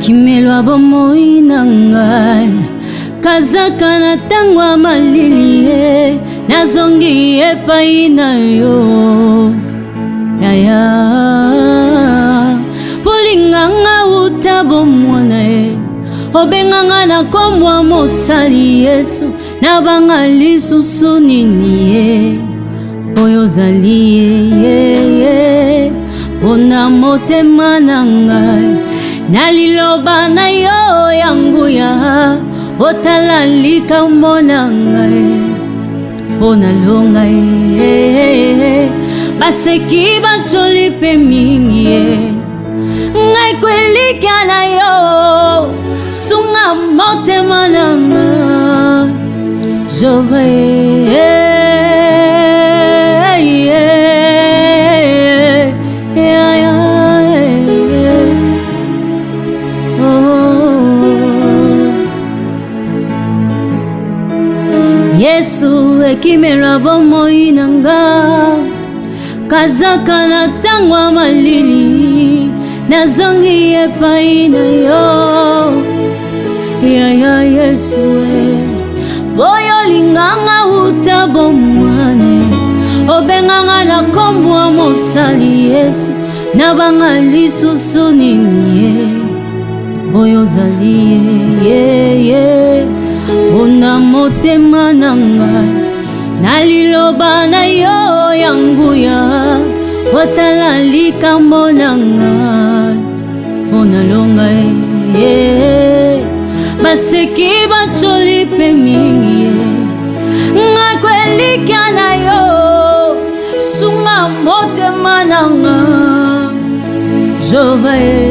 Kimelwa bomoi na ngai kazaka na ntango ya malili nazongi epai na yo yaya polinganga uta bomwana obenganga na kombo ya mosali Yesu nabanga lisusu nini oyo ozali mpona motema na ngai na liloba na yo yanguya otala likambo na ngai mpona longa baseki bacoli mpe mingi ngai kwelika na yo sunga motema na ngai jove Yesu ekimelwa bomoi na nga kazaka na ntango ya malili nazongi epai na yo yaya Yesu boyo linganga uta bomwane obenganga na kombo ya mosali Yesu nabanga lisusu nini boyo ozali mpona motema na ngai na liloba na yo yanguya otala likambo na ngai mpona longa baseki bacoli mpe mingi ngai kwelika na yo sunga motema na ngai jove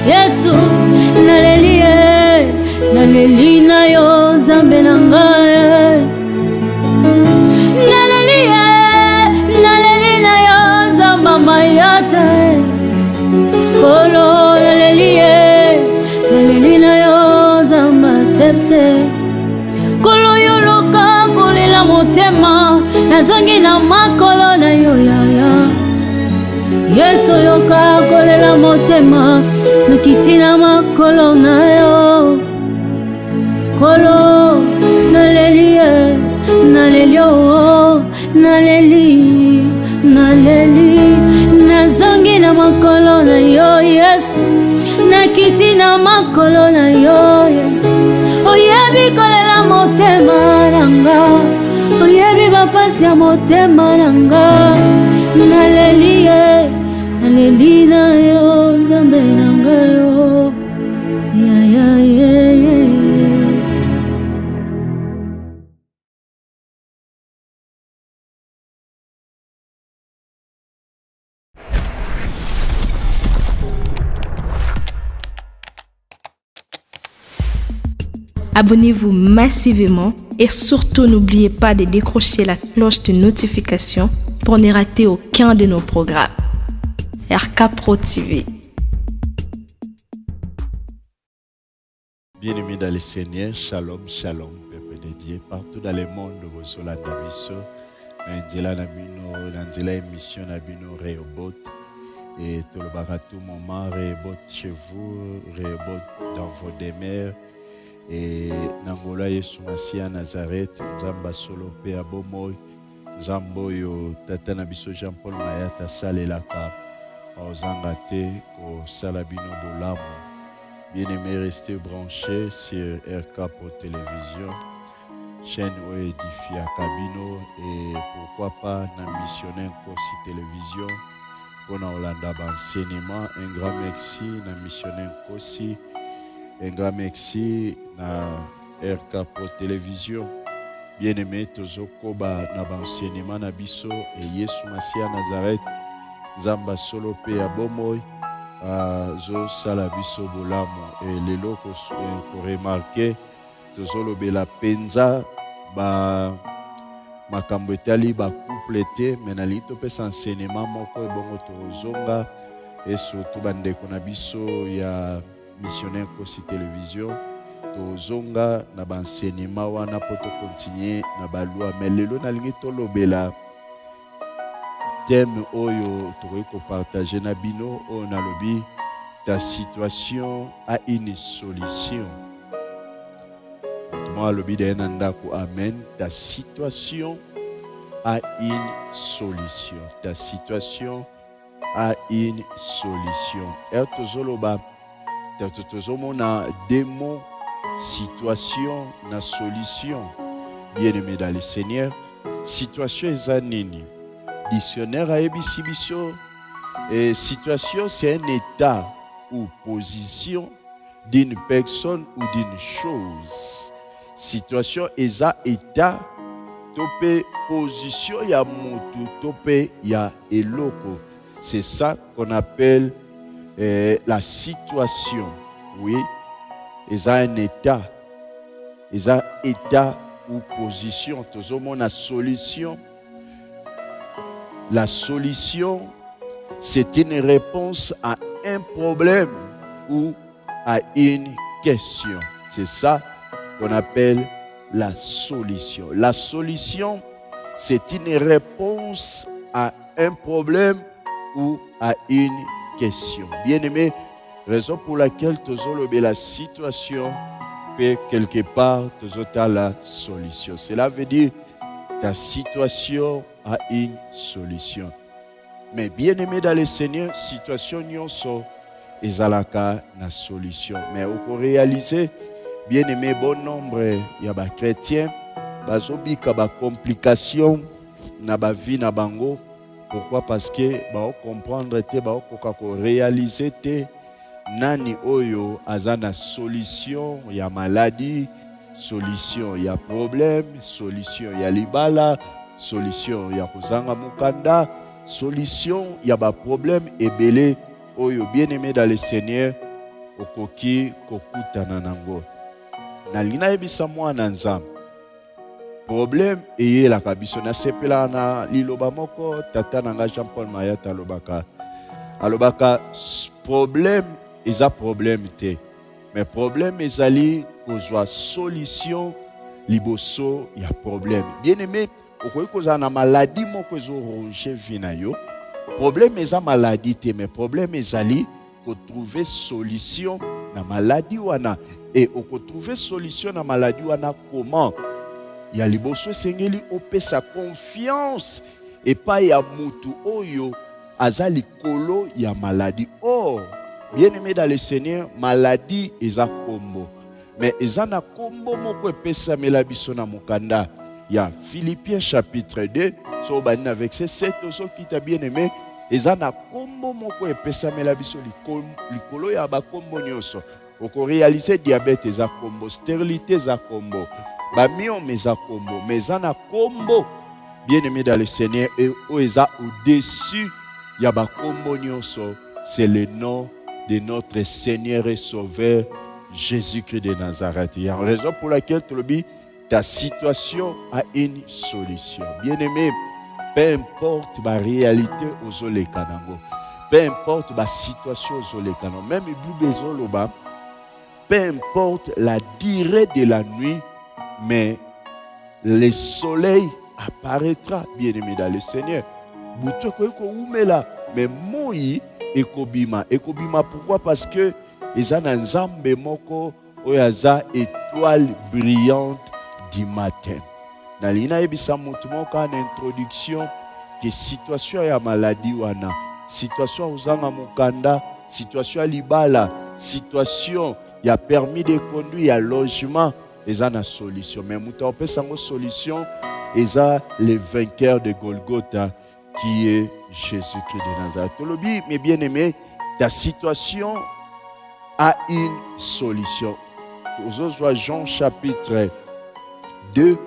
Yesu naleli na yo Nzambe na ngai naleli na yo Nzamba mayata kolo naleli na yo Nzamba sepse kolo yoloka kolela motema nazongi na makolo na yo yaya Yesu yoka kolela motema nakiti na makolo na yo kolo naleli nazongi na makolo na yo Yesu nakiti na makolo na yo oyebi kolela motema nanga oyebi bapasi ya motema nanga naleli na yo Nzambe na ngai yo Abonnez-vous massivement et surtout n'oubliez pas de décrocher la cloche de notification pour ne rater aucun de nos programmes. RK Pro TV. Bien-aimés dans le Seigneur, shalom, shalom, peuple de Dieu, partout dans le monde, vous êtes là, dans l'émission Nabino Rehobot, et tout le barat tout moment, Rehobot chez vous, Rehobot dans vos demeures, et Nangola Yesu Masia Nazareth, Zamba Solo Pe Abomoy, Zamboyo, Tata Nabiso Jean-Paul Mayata Salelaka, Ozangate, Ko Salabino Bolamo. Bien-aimés, restez branchés sur RK Pro Télévision, chaîne où édifie à Cabino et pourquoi pas dans missionnaire Kosi Télévision pour na Hollanda enseignement. Un grand merci dans missionnaire Kosi, un grand merci dans RK Pro Télévision. Bien-aimés, tozo koba na enseignement na biso et Yesu Masia Nazareth, Zamba Solo Pe Abomoy. Zo sala biso bolamo et lelo ko remarquer tozolo bela penza ba makambo etali ba couple te menali to pesa enseignement moko ebongo tozonga et surtout bandeko na biso ya missionnaire Kosi Télévision tozonga na banseignement wana po continuer na balwa mais lelo nalingi tolobela thème oyo tokoki kopartage na bino oyo nalobi ta situation a une solution. Autrement alobi de na ndako amen. Ta situation a une solution. Ta situation a une solution. Et tozoloba tozomona deux mots situation na solution. Bien-aimé dans le Seigneur, situation eza nini? Dictionnaire a ebisi biso et situation c'est un état ou position d'une personne ou d'une chose. Situation eza état tope position ya mutu tope ya eloko. C'est ça qu'on appelle la situation. Oui, eza un état. Eza état ou position. Tozomona solution. La solution, c'est une réponse à un problème ou à une question. C'est ça qu'on appelle la solution. La solution, c'est une réponse à un problème ou à une question. Bien-aimé, raison pour laquelle tozolobe la situation peut quelque part tozota la solution. Cela veut dire ta situation a une solution. Mais bien-aimé dans le Seigneur, situation nyonso ezalaka na solution. Mais on réaliser, bien-aimé, bon nombre ya ba chrétiens bazobika ba complication na ba vie na bango. Pourquoi? Parce que ba comprendre te ba koka ko réaliser te nani oyo azana solution ya maladie, solution ya problème, solution ya libala, solution ya kozanga mukanda, solution ya ba problème ebele oyo bien-aimé dans le Seigneur okoki kokutana nango. Nalina ebisa mwana nzambe problème eyelaka biso nasepela na liloba moko tata nanga Jean-Paul Mayata alobaka problème eza problème te mais problème ezali kozwa solution liboso ya problème. Bien-aimé, okoki kozala na maladie moko ezoronge vi na yo, problème eza maladie te mais problème ezali kotrouver solution na maladie wana. Et okotrouver solution na maladie wana comment? Ya liboso esengeli opesa confiance epai ya mutu oyo aza likolo ya maladie. Or, bien-aimé dans le Seigneur, maladie eza kombo. Mais eza na kombo moko epesamela biso na mokanda ya Philippiens chapitre 2, so bani na verset 7 so kita bien-aimé, eza na kombo moko epesamela biso likolo ya ba kombo nyonso. Oko réaliser diabète eza kombo, stérilité eza kombo, ba myome eza kombo, mais eza na kombo bien-aimé dans le Seigneur et eza au-dessus ya ba kombo nyonso, c'est le nom de notre Seigneur et Sauveur Jésus-Christ de Nazareth. Il y a raison pour laquelle tu le dis, ta situation a une solution. Bien-aimé, peu importe la réalité aux olekanango, peu importe la situation aux olekanango, même plus besoin loba, peu importe la durée de la nuit, mais le soleil apparaîtra, bien-aimé dans le Seigneur. Boutoko eko umela, mais moi ekobima. Ekobima pourquoi? Parce que eza na nzambe moko oyaza étoile brillante du matin. Nalina ebisa mutu moko en introduction que situation ya maladie wana, situation uzanga mukanda, situation ya libala, situation ya permis de conduire, ya logement, eza na solution. Mais mutu opesa ngo solution, eza le vainqueur de Golgotha qui est Jésus-Christ de Nazareth. Tolobi, mes bien-aimés, ta situation a une solution. Aux Jean chapitre 2,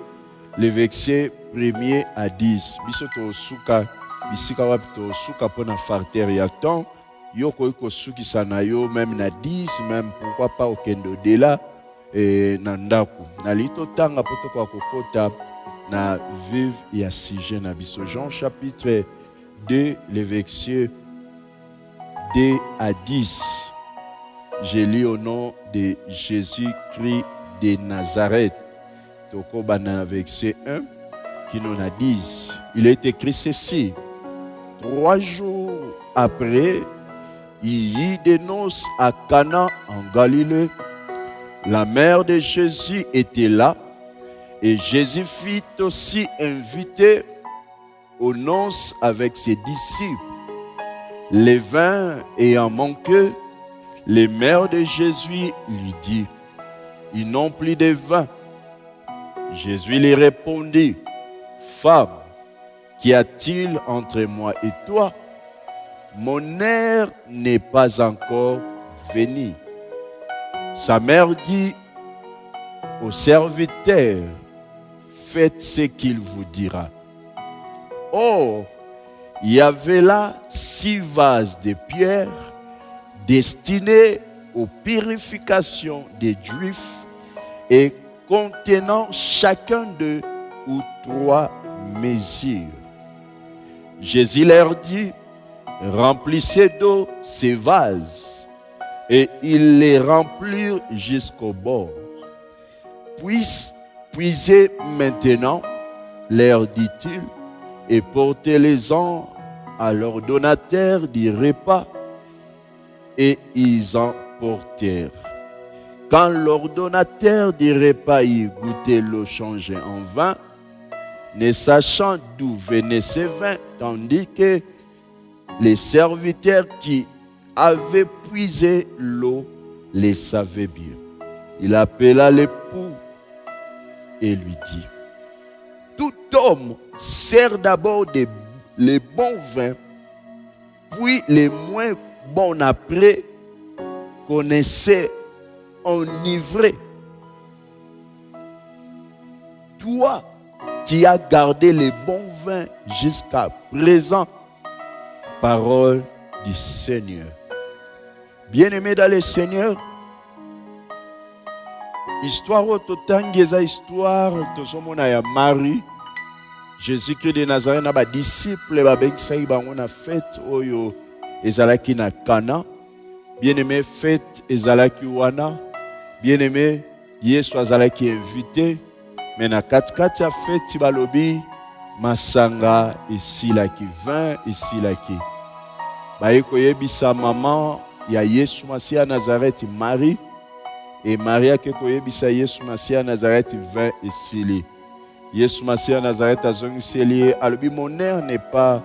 le verset 1er à 10. Bisoto suka, bisika wapito suka pona farter ya temps. Yoko iko suki sana yo, même na 10, même pourquoi pas au kendo de là, na ndaku. Na lito tanga poto kwa kokota na vive ya sujet na biso. Jean chapitre 2, le verset 2 à 10. Je lis au nom de Jésus-Christ de Nazareth. Toko bana verset 1 qui nous a dit, il est écrit ceci: 3 jours après, il y eut des noces à Cana en Galilée. La mère de Jésus était là, et Jésus fut aussi invité aux noces avec ses disciples. Les vins ayant manqué, les mères de Jésus lui dit: ils n'ont plus de vin. Jésus lui répondit: femme, qu'y a-t-il entre moi et toi? Mon heure n'est pas encore venue. Sa mère dit au serviteur: faites ce qu'il vous dira. Or, il y avait là 6 vases de pierre destinés aux purifications des Juifs et contenant chacun d'eux ou 3 mesures. Jésus leur dit: remplissez d'eau ces vases. Et ils les remplirent jusqu'au bord. Puisez maintenant, leur dit-il, et portez-les-en à l'ordonnateur du repas. Et ils en portèrent. Quand l'ordonnateur du repas y goûtait l'eau changée en vin, ne sachant d'où venaient ces vins, tandis que les serviteurs qui avaient puisé l'eau les savaient bien. Il appela l'époux et lui dit: tout homme sert d'abord les bons vins, puis les moins bons après, connaissez enivré. Toi, tu as gardé les bons vins jusqu'à présent. Parole du Seigneur. Bien-aimés dans le Seigneur, histoire autotangeza histoire tozomona ya Marie, Jésus-Christ de Nazareth na ba disciple ba bengisa bango na fête oyo ezalaki na Cana. Bien-aimé, fête ezalaki wana. Bien-aimé, Yesu azalaki invité, mais na katikati ya fête balobi masanga esilaki, vin esilaki. Baye koyebisa maman ya Yesu Masia Nazareth Marie, et Maria ke koyebisa Yesu Masia Nazareth vin esili. Yesu Masia Nazareth azongiseli alobi mon heure n'est pas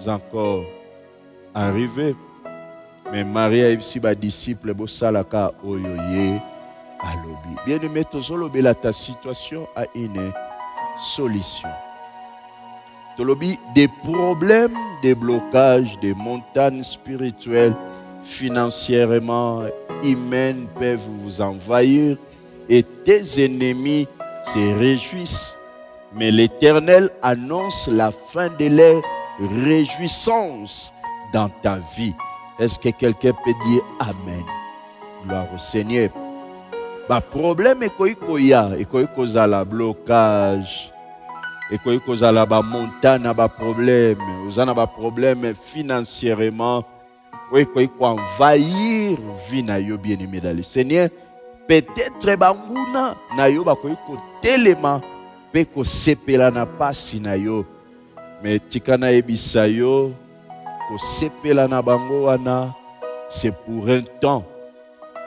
encore arrivé. Mais Maria ebisi ba disciple bo salaka oyo ye alobi. Bien-aimé, tozolobela ta situation a une solution. Tolobi, des problèmes, des blocages, des montagnes spirituelles, financièrement, humaines peuvent vous envahir et tes ennemis se réjouissent. Mais l'Éternel annonce la fin de leur réjouissance dans ta vie. Est-ce que quelqu'un peut dire Amen? Gloire au Seigneur. Ba problème ekoikoya, ekoikozala blocage. Et que vous avez des montagnes, des problèmes, vous avez des problèmes financièrement, vous pouvez envahir vie na yo bien-aimé dans le Seigneur. Peut-être banguna na yo ba ko telema pe ko sepela na pasi na yo, mais tikana ebisa yo ko sepela na bango wana, c'est pour un temps.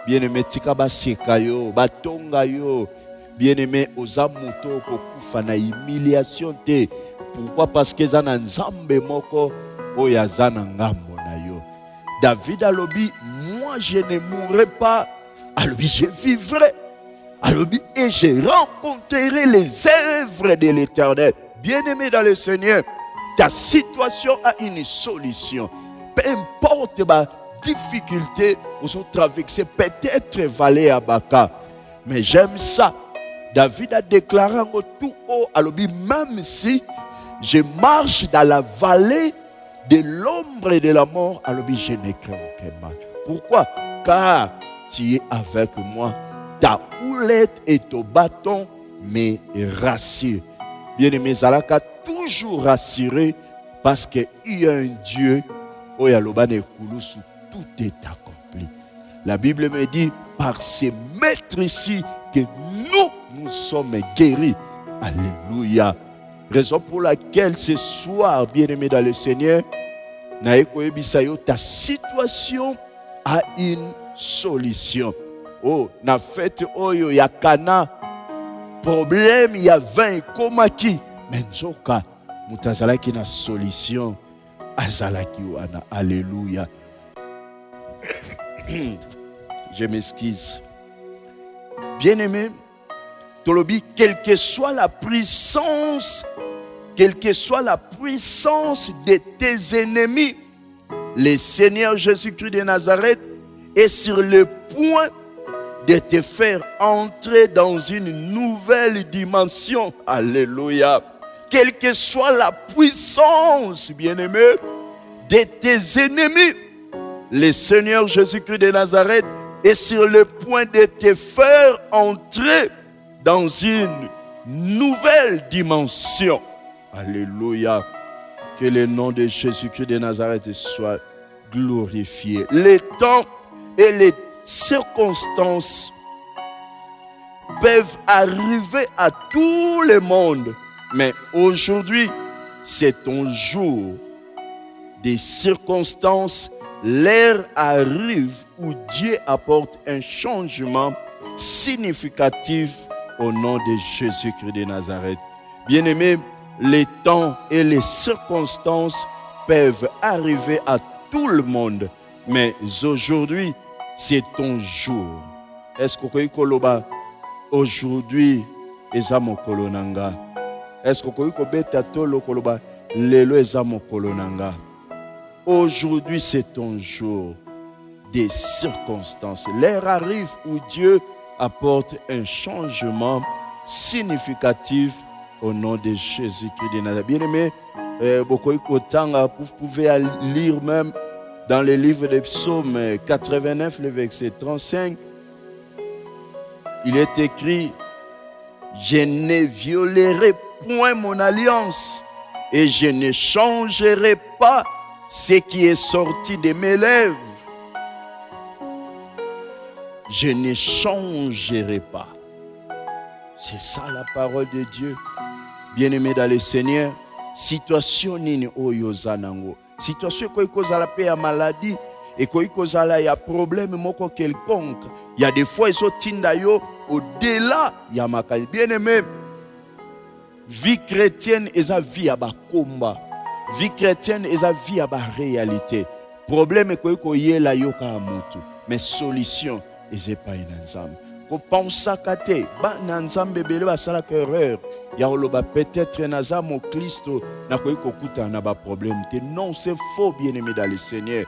Bien-aimé, tika ba seka yo, ba tonga yo. Bien-aimé, aux amoto kokufa na humiliation te. Pourquoi? Parce que za na nzambe moko oya za na ngambo na yo. David alobi, moi je ne mourrai pas. Alobi, je vivrai. Alobi, et je rencontrerai les œuvres de l'Éternel. Bien-aimé dans le Seigneur, ta situation a une solution. Peu importe ma difficulté, vous avez traversé peut-être vallée à Baka. Mais j'aime ça. David a déclaré en tout haut, alobi, même si je marche dans la vallée de l'ombre et de la mort, alobi, je ne crains aucun mal. Pourquoi? Car tu es avec moi. Ta houlette et ton bâton me rassurent. Bien-aimé, Zalaka toujours rassuré parce qu'il y a un Dieu où tout est accompli. La Bible me dit, par ces maîtres ici, que nous sommes guéris. Alléluia. Raison pour laquelle ce soir, bien-aimé dans le Seigneur, ta situation a une solution. Oh, na fête oyo ya kana problème ya 20 komaki menzoka mutazalaki na solution azalaki wana. Alléluia. Je m'excuse. Bien-aimé, tolobi, quelle que soit la puissance de tes ennemis, le Seigneur Jésus-Christ de Nazareth est sur le point de te faire entrer dans une nouvelle dimension. Alléluia. Quelle que soit la puissance, bien-aimé, de tes ennemis, le Seigneur Jésus-Christ de Nazareth est sur le point de te faire entrer dans une nouvelle dimension. Alléluia. Que le nom de Jésus-Christ de Nazareth soit glorifié. Les temps et les circonstances peuvent arriver à tout le monde. Mais aujourd'hui, c'est ton jour. Des circonstances, l'heure arrive où Dieu apporte un changement significatif au nom de Jésus-Christ de Nazareth. Bien-aimés, les temps et les circonstances peuvent arriver à tout le monde. Mais aujourd'hui, c'est ton jour. Est-ce que vous koloba aujourd'hui eza mokolo nanga? Est-ce que vous beta tolo koloba lelo eza mokolo nanga? Aujourd'hui, c'est ton jour des circonstances. L'heure arrive où Dieu apporte un changement significatif au nom de Jésus-Christ de Nazareth. Bien-aimé, vous pouvez lire même dans le livre des psaumes 89, le verset 35. Il est écrit: je ne violerai point mon alliance et je ne changerai pas ce qui est sorti de mes lèvres. Je ne changerai pas. C'est ça la parole de Dieu. Bien-aimé dans le Seigneur, situation nini oyo zanango. Situation ko ikozala pe ya maladie et ko ikozala ya problème moko quelconque. Il y a des fois ils tinda yo au-delà ya makali. Bien-aimé, vie chrétienne eza vie ya ba komba. Vie chrétienne eza vie ya ba réalité. Problème ko yela yo ka mutu, mais solution eza pa inanzam. Ko pensa kate ba nanzambe bele ba sala erreur ya oloba peut-être nazam au Christo na ko kuta na ba problème te. Non, c'est faux, bien-aimé dans le Seigneur.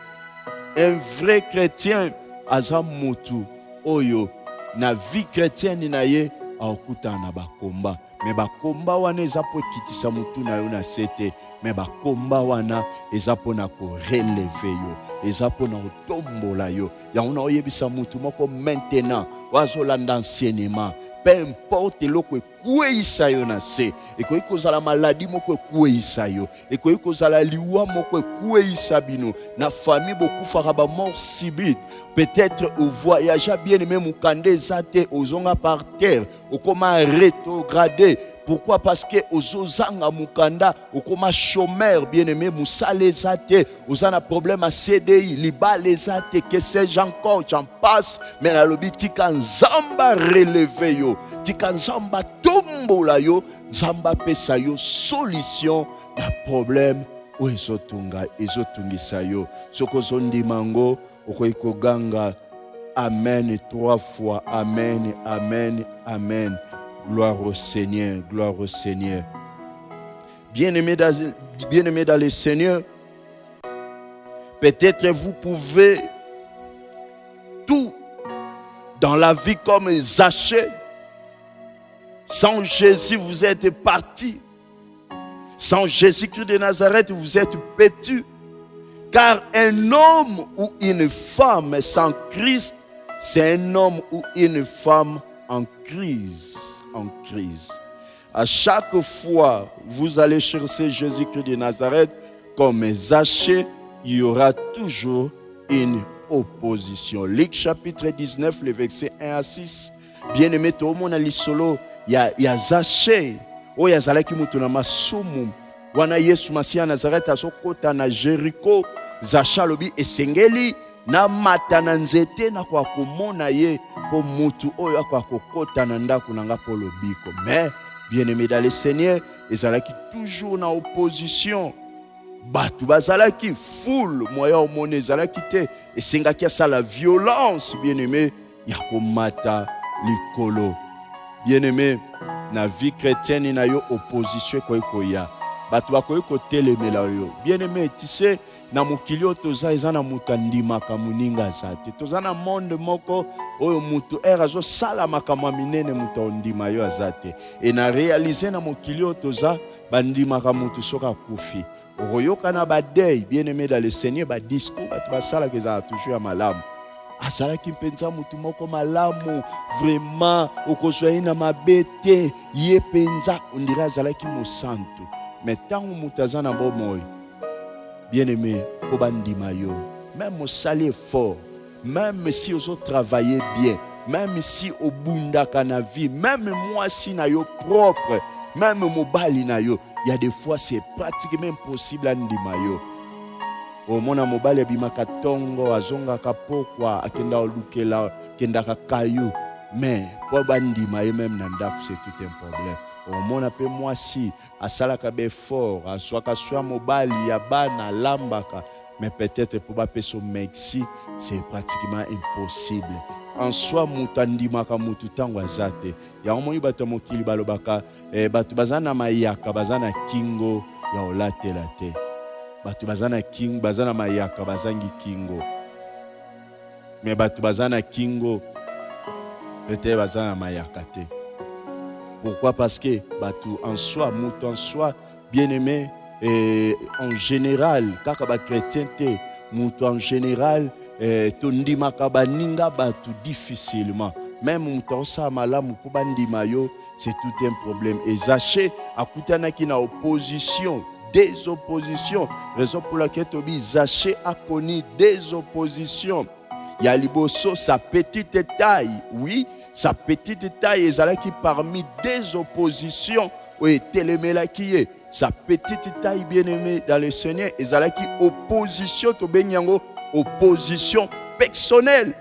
Un vrai chrétien azam mutu oyo na vie chrétienne na ye akuta na ba komba. Mais ba komba wana eza po kitisa mutu na yo na sete. Mais ba komba wana eza po na ko relever yo, eza po na otombola yo. Ya una oyebisa mutu moko maintenant wazolanda enseignement. Peu importe loko ekweisa yo na se. Eko ikozala maladie moko ekweisa yo. Eko ikozala liwa moko ekweisa bino. Na famille beaucoup fera ba mort subite. Peut-être au voyage bien aimé mukande zate ozonga par terre, okoma rétrogradé. Pourquoi? Parce que ozozanga mukanda, okoma chômeur, bien-aimé, musale zate, ozana problème à CDI, libale zate, que sais-je encore, j'en passe, mais la lobi tika nzamba relevé yo, tika nzamba tombola yo, nzamba pesa yo solution na problème ou ezotungisa yo. Soko zondi mango, okoiko ganga, amen 3 fois, amen, amen, amen. Gloire au Seigneur, gloire au Seigneur. Bien-aimés dans le Seigneur, peut-être vous pouvez tout dans la vie comme Zachée. Sans Jésus, vous êtes parti. Sans Jésus-Christ de Nazareth, vous êtes pétu. Car un homme ou une femme sans Christ, c'est un homme ou une femme en crise. En crise. À chaque fois vous allez chercher Jésus-Christ de Nazareth comme Zachée, il y aura toujours une opposition. Luc chapitre 19, les versets 1 à 6. Bien-aimé, to mona lisolo ya Zaché. Oyo azalaki mutu na masumu. Wana Yesu Masiya Nazareth azokota na Jericho. Zaché alobi esengeli na mata na nzete na kwa komona ye po mutu oyo akwa kokota na ndako na nga po lobiko. Mais bien-aimé dans le Seigneur, ezalaki toujours na opposition. Batu bazalaki full moya omone ezalaki te esengaki asala violence bien-aimé ya komata likolo. Bien-aimé, na vie chrétienne na yo opposition koya. Batu bakoyi kotelemela yo. Bien-aimé, tu sais, na mokili oyo toza eza na mutu andimaka moninga za te. Toza na monde moko oyo mutu azosala makambo minene mutu ondima yo aza te. E na réaliser na mokili oyo toza bandimaka mutu soki akufi. Okoyoka na badei, bien-aimé dans le Seigneur, discours batu basalaka ezala toujours ya malamu. Azalaki mpenza mutu moko malamu, vraiment okozwa ye na mabe te, ye mpenza ondira azalaki mosantu. Mais tant que mutu aza na bomoi, bien-aimé, po bandima yo, même osali effort, même si ozo travailler bien, même si obundaka na vie, même mwasi na yo propre, même mobali na yo, il y a des fois c'est pratiquement impossible à ndima yo. Omona mobali abimaka tongo azongaka pokwa akenda olukela kendaka kayu, mais po bandima yo même na ndako c'est tout un problème. Omona pe mwasi asalaka be fort aswaka swa mobali ya bana lambaka, mais peut-être pour ba peso merci c'est pratiquement impossible. En soi mutu andimaka mutu tango azate ya omoni bato mokili balobaka bato bazana mayaka bazana kingo ya olatela te. Bato bazana kingo bazana mayaka bazangi kingo, mais bato bazana kingo peut-être bazana mayaka te. Pourquoi? Parce que bato en soi mutu en soi bien-aimé en général kaka ba chrétien te mutu en général tondimaka baninga batu difficilement. Même mutu osa malamu po bandima yo, c'est tout un problème. Et Zaché akutanaki na opposition, des oppositions. Raison pour laquelle Tobi Zaché a connu des oppositions. Ya liboso sa petite taille, oui, sa petite taille ezalaki parmi des oppositions. Oui, telemela qui est sa petite taille bien-aimée dans le Seigneur ezalaki opposition to benyango opposition personnelle.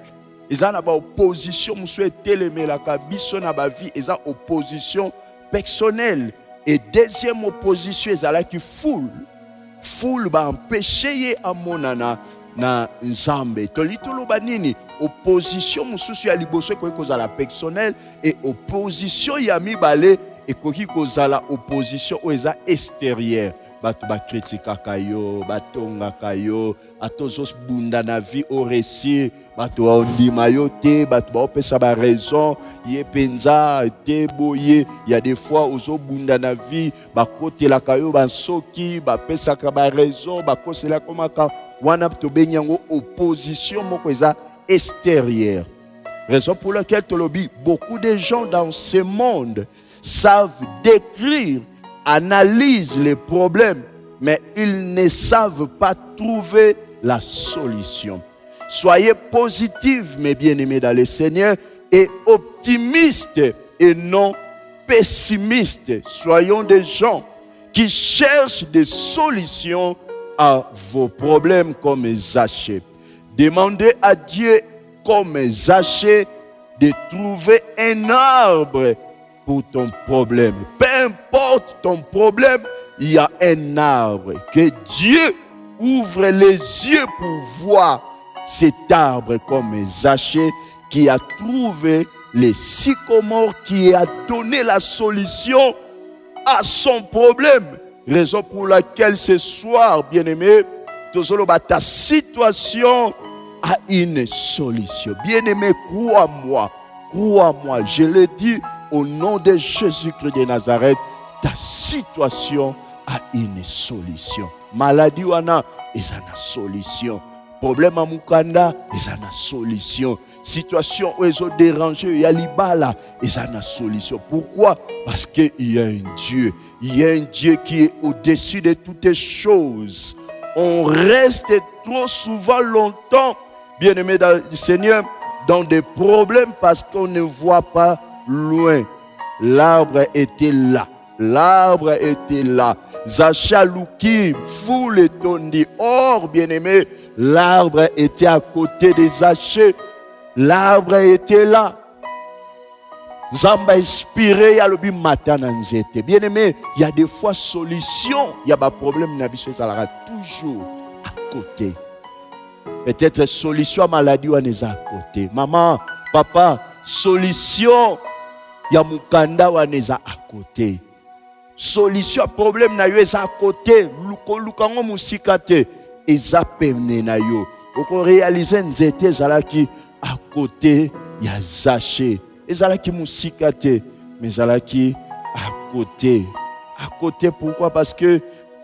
Eza na ba opposition musu telemelaka biso na ba vie eza opposition personnelle. Et deuxième opposition ezalaki full ba empêcher ye amonana na nzambe. Tolitolo banini opposition mususu ya liboso ko kozala personnelle et opposition ya mibale ekoki kozala opposition o eza extérieure. Batu ba kritikaka yo, batongaka yo, atozos bunda na vie au récit, batu ba ondima yo te, batu ba opesa ba raison, ye penza te boye, il y a des fois ozo bunda na vie, ba kotelaka yo ba soki, ba pesaka ba raison, ba kosela komaka wana to benyango opposition moko eza extérieure. Raison pour laquelle tolobi beaucoup de gens dans ce monde savent décrire, analysent les problèmes, mais ils ne savent pas trouver la solution. Soyez positifs, mes bien-aimés dans le Seigneur, et optimistes et non pessimistes. Soyons des gens qui cherchent des solutions à vos problèmes comme Zaché. Demandez à Dieu comme Zaché de trouver un arbre pour ton problème. Peu importe ton problème, il y a un arbre. Que Dieu ouvre les yeux pour voir cet arbre comme Zaché qui a trouvé les sycomores, qui a donné la solution à son problème. Raison pour laquelle ce soir, bien-aimé, ta situation a une solution. Bien-aimé, crois-moi, je le dis au nom de Jésus-Christ de Nazareth, ta situation a une solution. Maladie wana, eza na solution. Problème à mukanda, eza na solution. Situation où ils ont dérangé, yalibala, eza na solution. Pourquoi? Parce qu'il y a un Dieu. Il y a un Dieu qui est au-dessus de toutes les choses. On reste trop souvent longtemps, bien-aimés dans le Seigneur, dans des problèmes parce qu'on ne voit pas loin. L'arbre était là. L'arbre était là. Zachalouki, foule et tondi. Or, bien-aimé, l'arbre était à côté des Zachés. L'arbre était là. Zamba inspiré, il y a le matin nzete. Bien-aimé, il y a des fois solution. Il y a des problèmes, ça sera toujours à côté. Peut-être solution à maladie, on est à côté. Maman, papa, solution. Il y a mukanda, on est à côté. Solution à problème, na yo est à côté. Lukango musikate, est à peine na yo. Oko réaliser nzete zalaki à côté, il y a Zaché. Ezalaki musikate, mais ezalaki à côté. À côté, pourquoi? Parce que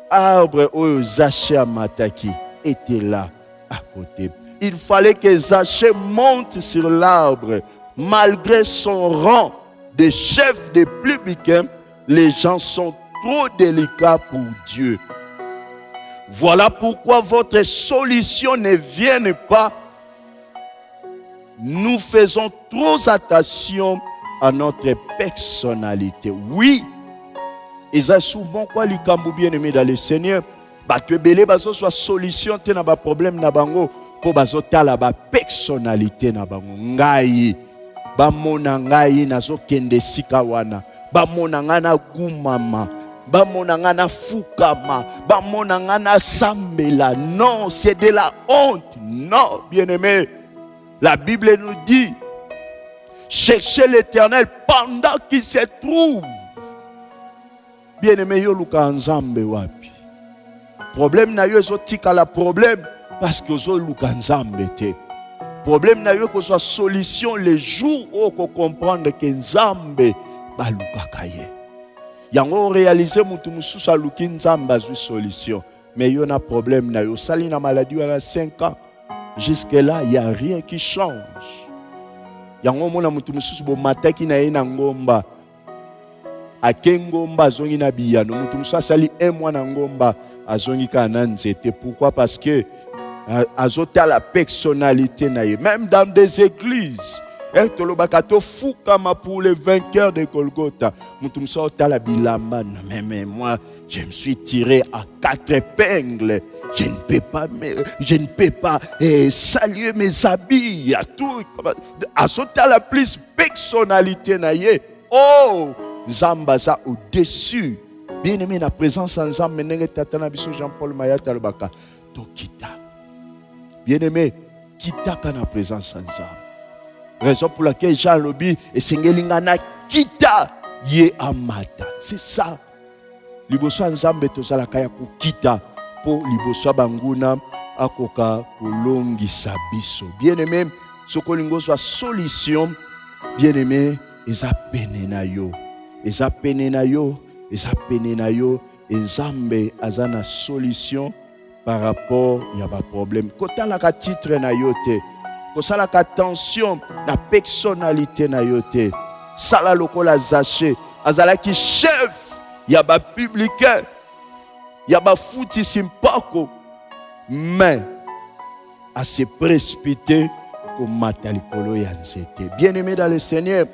arbre où Zaché Amataki était là, à côté. Il fallait que Zaché monte sur l'arbre. Malgré son rang de chef des publicains, les gens sont trop délicats pour Dieu. Voilà pourquoi votre solution ne vient pas. Nous faisons trop attention à notre personnalité. Oui, et ça souvent quoi les cambo bien aimé dans le Seigneur, bah tu belé baso soit solution te na ba problème na bango pour baso tala ba personnalité na bango ngai ba mona ngai nazo kende sika wana ba mona ngana gumama ba mona ngana fukama ba mona ngana sambela. Non, c'est de la honte. Non, bien-aimé. La Bible nous dit, cherchez l'Éternel pendant qu'il se trouve. Bien-aimé, yo luka nzambe wapi. Problème na yo zo tika la problème parce que zo luka nzambe te. Problème na yo ko soit solution les jours où ko comprendre que nzambe ba luka kaye. Yango réaliser mutu mususu aluki nzambe azui solution. Mais yo na problème na yo sali na maladie à 5 ans. Jusque-là, il n'y a rien qui change. Yango mona mutu mususu bo mataki na ye na ngomba. Ake ngomba azongi na biyano. Mutu mususu asali 1 mois na ngomba azongi ka na nzete. Pourquoi? Parce que azota la personnalité na ye. Même dans des églises. Tolobakato fukama pour les vainqueurs de Golgotha. Mutu mususu ota la bilamba. Mais moi, je me suis tiré à 4 épingles. Je ne peux pas saluer mes habits. À tout. À ce temps, la plus personnalité naïe. Oh, Zambaza au-dessus. Bien aimé, la présence en Zam, Tatana Biso Jean-Paul Mayata Talbaka. Tokita. Bien aimé, kita kana présence en Zam. Raison pour laquelle Jean Lobi et Sengelingana kita ye amata. C'est ça. Liboso en Zam betozala kaya ko kita. Pour liboso banguna akoka kolongisa biso. Bien-aimé, sokolingo soit solution. Bien-aimé, eza pene na yo. Eza pene na yo, eza pene na yo. Nzambe azana solution par rapport ya ba problème. Kota la ka titre na yo te. Kosa la ka tension na personnalité na yo te. Sala lokola Zaché, azala ki chef ya ba publicain. Il y a des foutis simpako, mais à se précipiter comme Matalikolo Yanzete. Bien-aimé dans le Seigneur,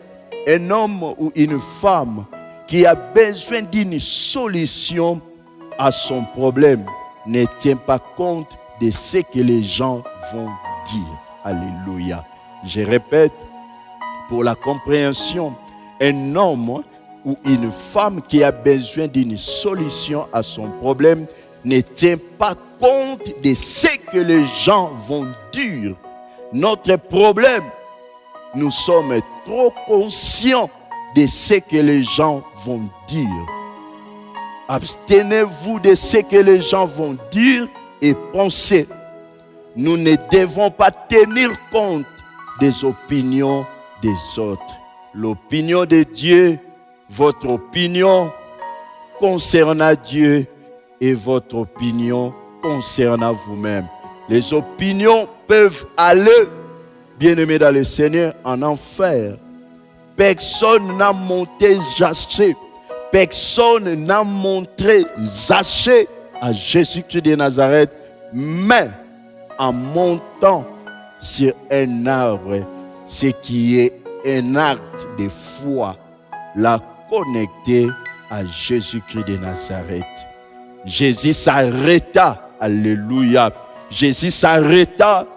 un homme ou une femme qui a besoin d'une solution à son problème ne tient pas compte de ce que les gens vont dire. Alléluia. Je répète, pour la compréhension, un homme ou une femme qui a besoin d'une solution à son problème ne tient pas compte de ce que les gens vont dire. Notre problème, nous sommes trop conscients de ce que les gens vont dire. Abstenez-vous de ce que les gens vont dire et pensez. Nous ne devons pas tenir compte des opinions des autres. L'opinion de Dieu, votre opinion concernant Dieu et votre opinion concernant vous-même. Les opinions peuvent aller, bien-aimés dans le Seigneur, en enfer. Personne n'a monté Zaché. Personne n'a montré Zaché à Jésus-Christ de Nazareth, mais en montant sur un arbre. ce qui est un acte de foi, la connecter à Jésus-Christ de Nazareth. Jésus s'arrêta, alléluia. Jésus s'arrêta,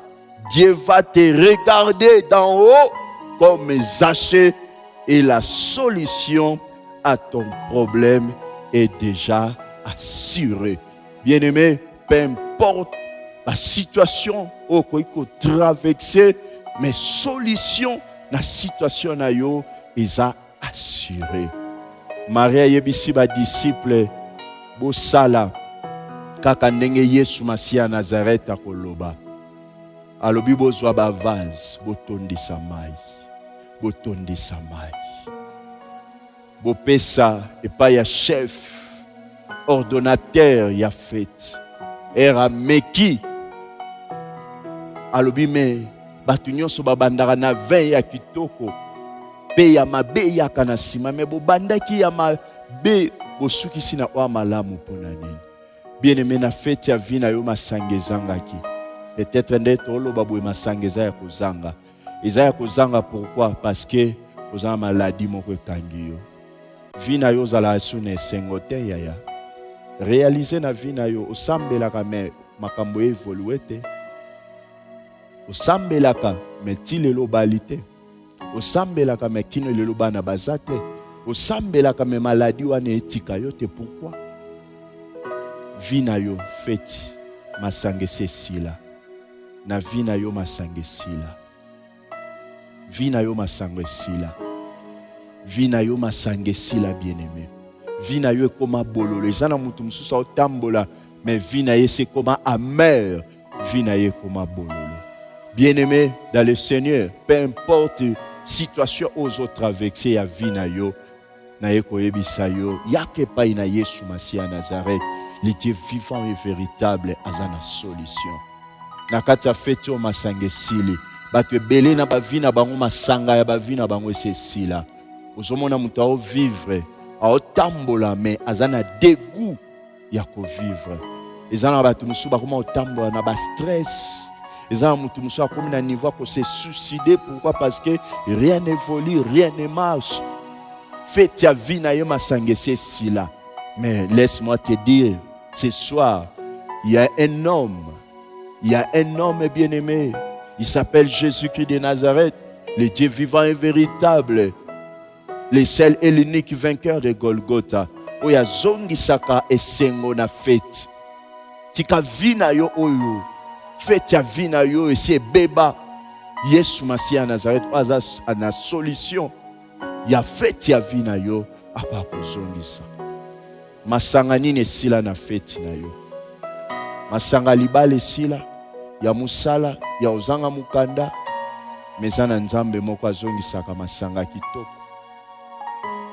Dieu va te regarder d'en haut comme Zachée et la solution à ton problème est déjà assurée. Bien-aimé, peu importe la situation où tu traverser, mais solution na situation na yo est assurée. Maria yebisi ba disciple bo sala kaka ndenge Yesu Masia Nazareth akoloba. Alobi bozwa ba vase botondisa mai. Botondisa mai. Bopesa epai ya chef ordonnateur ya fête. Era meki alobi me batu nyonso babandaka na vin ya kitoko pe ya mabe yaka na sima me bobandaki ya mabe bosukisi na oya malamu mpona nini. Bien-aimé, na fête ya vi na yo masanga ezangaki. Peut-être nde toloba boye masanga eza ya kozanga. Eza ya kozanga pourquoi? Parce que oza maladie moko ekangi yo. Vi na yo ozala su na esengo te yaya. Réaliser na vi na yo osambelaka me makambo evolue te. Osambelaka me ti lelo bali te. Osambelaka me kino lelo bana baza te. Osambelaka me maladi wana etika yo te. Pourquoi? Vi na yo feti masange sesila. Na vi na yo masange sila. Vi na yo masange sila. Vi na yo masange sila, bien-aimé. Vi na yo koma bololo. Ezana mutu mususa otambola, mais vi na ye c'est comme amer. Vi na ye koma bololo. Bien-aimé dans le Seigneur, peu importe situation aux autres traversées ya vi na yo, na ye koyebisa yo, yake pa ina Yesu Masia Nazareth, le Dieu vivant et véritable azana solution. Na kati ya fete o masange sili, bato ebele na bavi na bango masanga ya bavi na bango esesila. Ozomona mutu ao vivre, ao tambola mais azana dégoût ya ko vivre. Ezana bato musu bakoma otambola na ba stress. Ezana mutu musu akomi na niveau ko se suicider. Pourquoi? Parce que rien n'évolue, rien ne marche. Fête ya vie na yo masange sila. Mais laisse-moi te dire, ce soir, il y a un homme. Il y a un homme bien-aimé. Il s'appelle Jésus-Christ de Nazareth, le Dieu vivant et véritable, le seul et l'unique vainqueur de Golgotha. Oya zongi saka esengo na fête. Tika vina yo oyo. Fête ya vina yo et c'est beba. Yesu Masia Nazareth oza na solution. Ya fête ya vina yo apa kozongi sa. Masanga nini sila na fête na yo. Masanga libale sila. Ya musala, ya ozanga mukanda, mezana nzambe moko azongisaka masanga kitoko.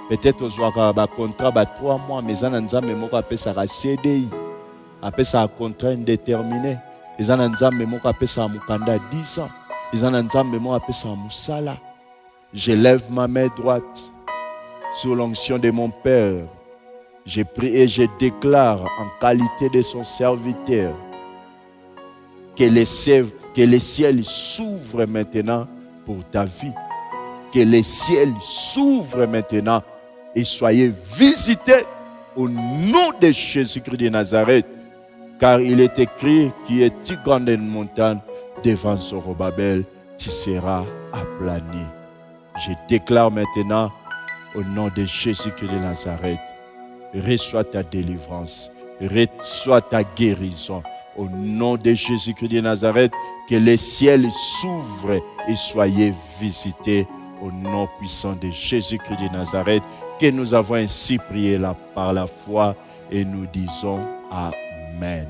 Peut-être ozwaka ba contrat ba 3 mois, mezana nzambe moko apesaka CDI, apesaka contrat indéterminé, ezana nzambe moko apesaka mukanda 10 ans, ezana nzambe moko apesaka musala. Je lève ma main droite sur l'onction de mon Père. Je prie et je déclare en qualité de son serviteur que les ciels s'ouvrent maintenant pour ta vie. Que les ciels s'ouvrent maintenant et soyez visités au nom de Jésus-Christ de Nazareth. Car il est écrit qui est si grande une montagne devant Zorobabel, tu seras aplani. Je déclare maintenant au nom de Jésus-Christ de Nazareth, reçois ta délivrance, reçois ta guérison. Au nom de Jésus-Christ de Nazareth, que les ciels s'ouvrent et soyez visités au nom puissant de Jésus-Christ de Nazareth, que nous avons ainsi prié par la foi et nous disons Amen.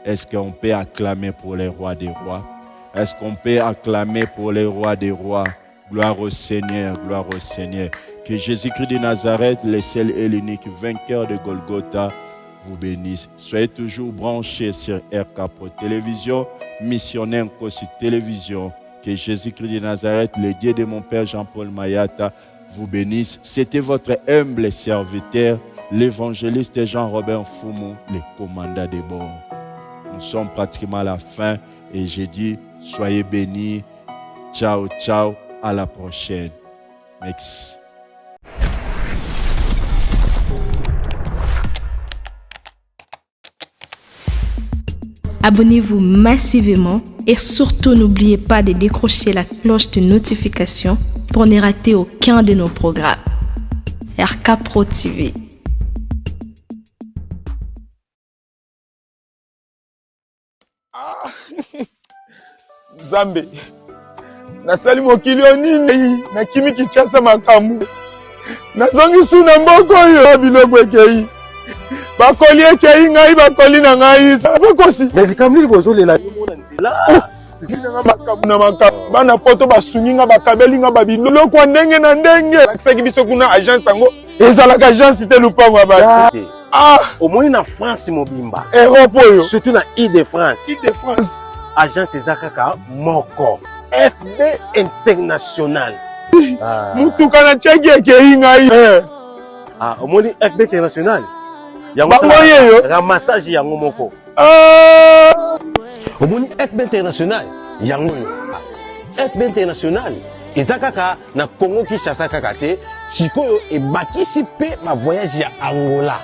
Est-ce qu'on peut acclamer pour les rois des rois? Est-ce qu'on peut acclamer pour les rois des rois? Gloire au Seigneur, gloire au Seigneur. Que Jésus-Christ de Nazareth, le seul et l'unique vainqueur de Golgotha, vous bénisse. Soyez toujours branchés sur RK Pro Télévision, missionnaire sur télévision. Que Jésus-Christ de Nazareth, le Dieu de mon Père Jean-Paul Mayata, vous bénisse. C'était votre humble serviteur, l'évangéliste Jean-Robert Foumou, le commandant des bords. Nous sommes pratiquement à la fin et j'ai dit, soyez bénis Ciao, ciao. À la prochaine. Merci. Abonnez-vous massivement et surtout n'oubliez pas de décrocher la cloche de notification pour ne rater aucun de nos programmes. RK Pro TV. Nzambe nasali mokili onini nakimi Kinshasa makambo nazongi suna mboko oyo biloko ekei bakoli ekei ngai bakoli na ngai bakosi mais likamli bozolela yomona nzela zinanga makambo na makambo bana poto basungi nga bakabeli nga babiloko ndenge na ndenge lakisaki biso kuna agence yango ezalaka agence te lupango ya bato omoni na France mobimba Europe oyo surtout na Île-de-France Île-de-France agence eza kaka moko FB International mutuka na tiaki ekei ngai omoni FB International bango yeyo ramassage yango moko omoni FB International yango yo FB International eza kaka na Congo Kinshasa kaka te sikoyo ebakisi pe ba voyage ya Angola.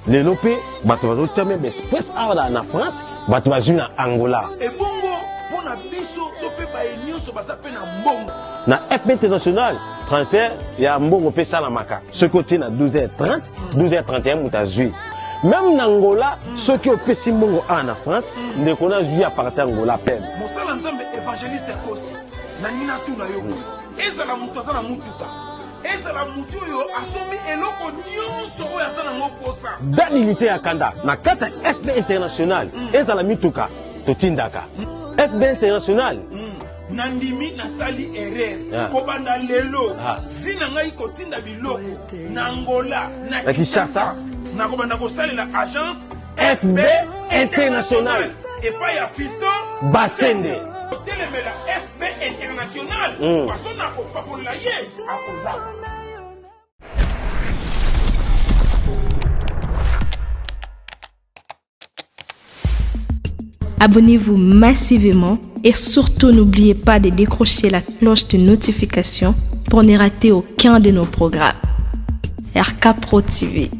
Lelo pe bato bazotia même express awa na France bato bazwi na Angola. Ebongo pona biso to pe ba enyoso basa pe na mbongo. Na FB International transfert ya mbongo pe sala maka. Ce côté na 12h30, 12h31 mutazui. Même na Angola, ceux qui ont fait si mbongo en France, ne connaissent vu à partir Angola peine. Mosala nzambe évangéliste kosi. Na nina tu na yo. Ezala mutu azana mutuka. Ezala mutu yo asomi eloko nyonso oyo azana ngoposa. Danilité ya kanda na kata FB International. Ezala mituka totindaka. FB International. Nandimi na sali erreur. Kobanda lelo. Vina ngai kotinda biloko na Angola na Kinshasa. Na kobanda kosalela agence FB International. Et pas ya fiston Basende. Telemela FB International. Façon na kopakola ye akola. Abonnez-vous massivement et surtout n'oubliez pas de décrocher la cloche de notification pour ne rater aucun de nos programmes. RK Pro TV.